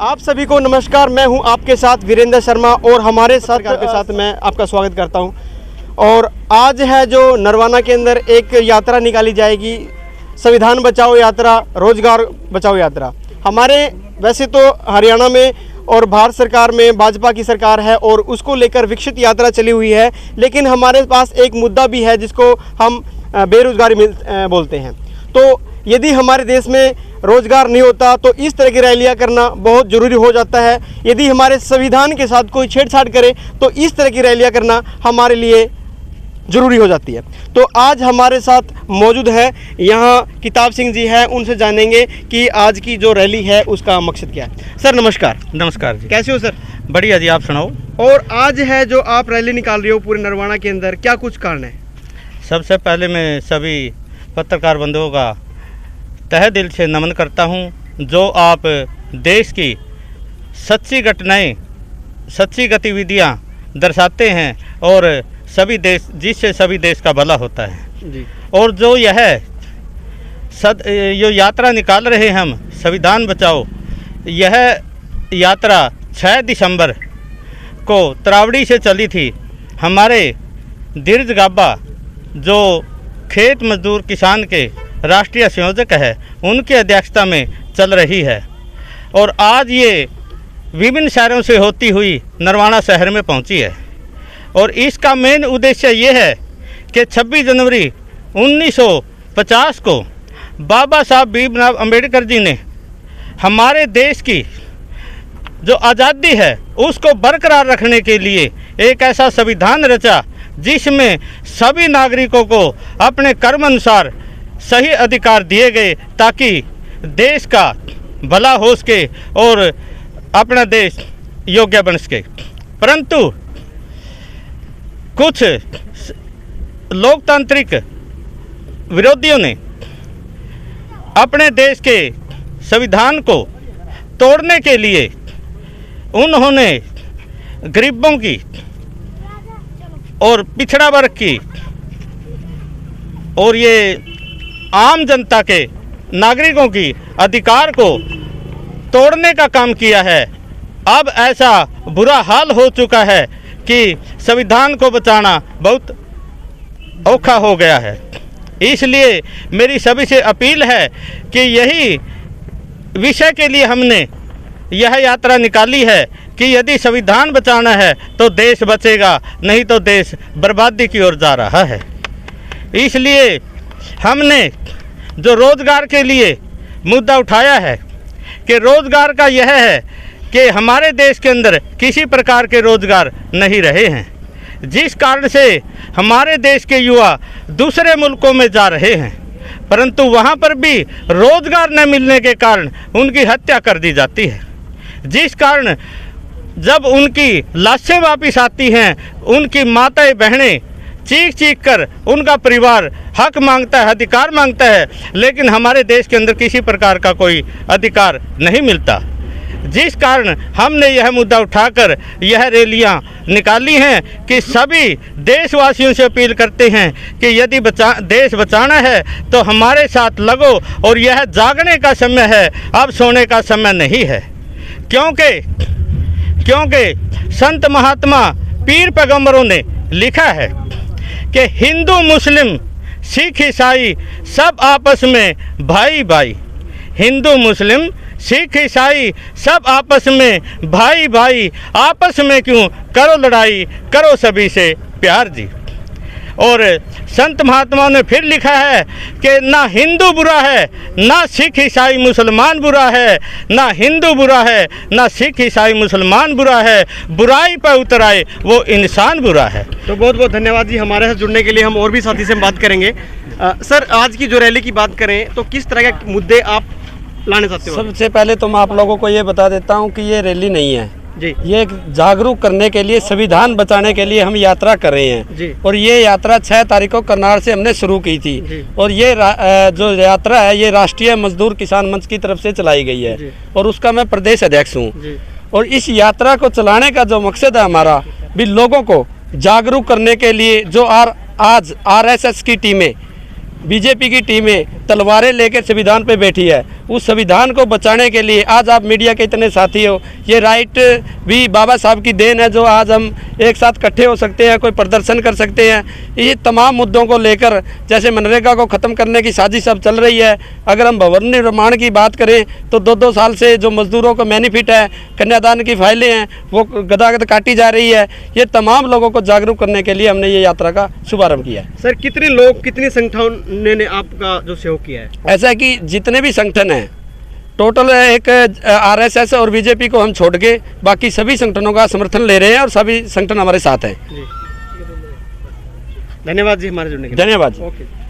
आप सभी को नमस्कार। मैं हूं आपके साथ वीरेंद्र शर्मा और हमारे सरकार के साथ मैं आपका स्वागत करता हूं। और आज है जो नरवाना के अंदर एक यात्रा निकाली जाएगी, संविधान बचाओ यात्रा, रोजगार बचाओ यात्रा। हमारे वैसे तो हरियाणा में और भारत सरकार में भाजपा की सरकार है और उसको लेकर विकसित यात्रा चली हुई है, लेकिन हमारे पास एक मुद्दा भी है जिसको हम बेरोजगारी बोलते हैं। तो यदि हमारे देश में रोजगार नहीं होता तो इस तरह की रैलियां करना बहुत ज़रूरी हो जाता है। यदि हमारे संविधान के साथ कोई छेड़छाड़ करे तो इस तरह की रैलियां करना हमारे लिए ज़रूरी हो जाती है। तो आज हमारे साथ मौजूद है यहाँ किताब सिंह जी हैं, उनसे जानेंगे कि आज की जो रैली है उसका मकसद क्या है। सर नमस्कार। नमस्कार जी, कैसे हो सर? बढ़िया जी, आप सुनाओ। और आज है जो आप रैली निकाल रहे हो पूरे नरवाना के अंदर, क्या कुछ कारण है? सबसे पहले मैं सभी पत्रकार बंधुओं का तहे दिल से नमन करता हूं, जो आप देश की सच्ची घटनाएं, सच्ची गतिविधियां दर्शाते हैं और सभी देश, जिससे सभी देश का भला होता है जी। और जो यह यो यात्रा निकाल रहे हम संविधान बचाओ, यह यात्रा 6 दिसंबर को त्रावड़ी से चली थी। हमारे धीरज गाबा जो खेत मजदूर किसान के राष्ट्रीय संयोजक है, उनकी अध्यक्षता में चल रही है और आज ये विभिन्न शहरों से होती हुई नरवाना शहर में पहुंची है। और इसका मेन उद्देश्य ये है कि 26 जनवरी 1950 को बाबा साहब भीमराव अंबेडकर जी ने हमारे देश की जो आज़ादी है उसको बरकरार रखने के लिए एक ऐसा संविधान रचा जिसमें सभी नागरिकों को अपने कर्म अनुसार सही अधिकार दिए गए, ताकि देश का भला हो सके और अपना देश योग्य बन सके। परंतु कुछ लोकतांत्रिक विरोधियों ने अपने देश के संविधान को तोड़ने के लिए उन्होंने गरीबों की और पिछड़ा वर्ग की और ये आम जनता के नागरिकों की अधिकार को तोड़ने का काम किया है। अब ऐसा बुरा हाल हो चुका है कि संविधान को बचाना बहुत औखा हो गया है। इसलिए मेरी सभी से अपील है कि यही विषय के लिए हमने यह यात्रा निकाली है कि यदि संविधान बचाना है तो देश बचेगा, नहीं तो देश बर्बादी की ओर जा रहा है। इसलिए हमने जो रोज़गार के लिए मुद्दा उठाया है कि रोज़गार का यह है कि हमारे देश के अंदर किसी प्रकार के रोज़गार नहीं रहे हैं, जिस कारण से हमारे देश के युवा दूसरे मुल्कों में जा रहे हैं, परंतु वहाँ पर भी रोज़गार न मिलने के कारण उनकी हत्या कर दी जाती है। जिस कारण जब उनकी लाशें वापस आती हैं, उनकी माताएं बहनें चीख चीख कर उनका परिवार हक मांगता है, अधिकार मांगता है, लेकिन हमारे देश के अंदर किसी प्रकार का कोई अधिकार नहीं मिलता। जिस कारण हमने यह मुद्दा उठाकर यह रैलियां निकाली हैं कि सभी देशवासियों से अपील करते हैं कि यदि देश बचाना है तो हमारे साथ लगो और यह जागने का समय है, अब सोने का समय नहीं है। क्योंकि संत महात्मा पीर पैगंबरों ने लिखा है कि हिंदू मुस्लिम सिख ईसाई सब आपस में भाई भाई। हिंदू मुस्लिम सिख ईसाई सब आपस में भाई भाई, आपस में क्यों करो लड़ाई, करो सभी से प्यार जी। और संत महात्माओं ने फिर लिखा है कि ना हिंदू बुरा है, ना सिख ईसाई मुसलमान बुरा है, ना हिंदू बुरा है, ना सिख ईसाई मुसलमान बुरा है, बुराई पर उतर आए वो इंसान बुरा है। तो बहुत बहुत धन्यवाद जी हमारे साथ जुड़ने के लिए। हम और भी साथी से बात करेंगे। सर आज की जो रैली की बात करें तो किस तरह के मुद्दे आप लाने चाहते हो? सबसे पहले तो मैं आप लोगों को ये बता देता हूँ कि ये रैली नहीं है जी, ये एक जागरूक करने के लिए, संविधान बचाने के लिए हम यात्रा कर रहे हैं जी। और ये यात्रा 6 तारीख को करनाल से हमने शुरू की थी जी। और ये जो यात्रा है ये राष्ट्रीय मजदूर किसान मंच की तरफ से चलाई गई है जी। और उसका मैं प्रदेश अध्यक्ष हूँ। जी। और इस यात्रा को चलाने का जो मकसद है हमारा भी लोगों को जागरूक करने के लिए, जो आज RSS की टीमें, बीजेपी की टीमें तलवारें लेकर संविधान पे बैठी है। उस संविधान को बचाने के लिए आज आप मीडिया के इतने साथी हो, ये राइट भी बाबा साहब की देन है जो आज हम एक साथ इकट्ठे हो सकते हैं, कोई प्रदर्शन कर सकते हैं। ये तमाम मुद्दों को लेकर, जैसे मनरेगा को ख़त्म करने की साजिश अब चल रही है। अगर हम भवन निर्माण की बात करें तो 2-2 साल से जो मजदूरों को बेनिफिट है, कन्यादान की फाइलें हैं, वो गदागद काटी जा रही है। ये तमाम लोगों को जागरूक करने के लिए हमने ये यात्रा का शुभारंभ किया है। सर, कितने लोग, कितनी संगठनों ने आपका जो सहयोग किया है? ऐसा है कि जितने भी संगठन हैं, टोटल एक आरएसएस और बीजेपी को हम छोड़ के बाकी सभी संगठनों का समर्थन ले रहे हैं और सभी संगठन हमारे साथ हैं। धन्यवाद जी हमारे जुड़ने के लिए। धन्यवाद जी। ओके।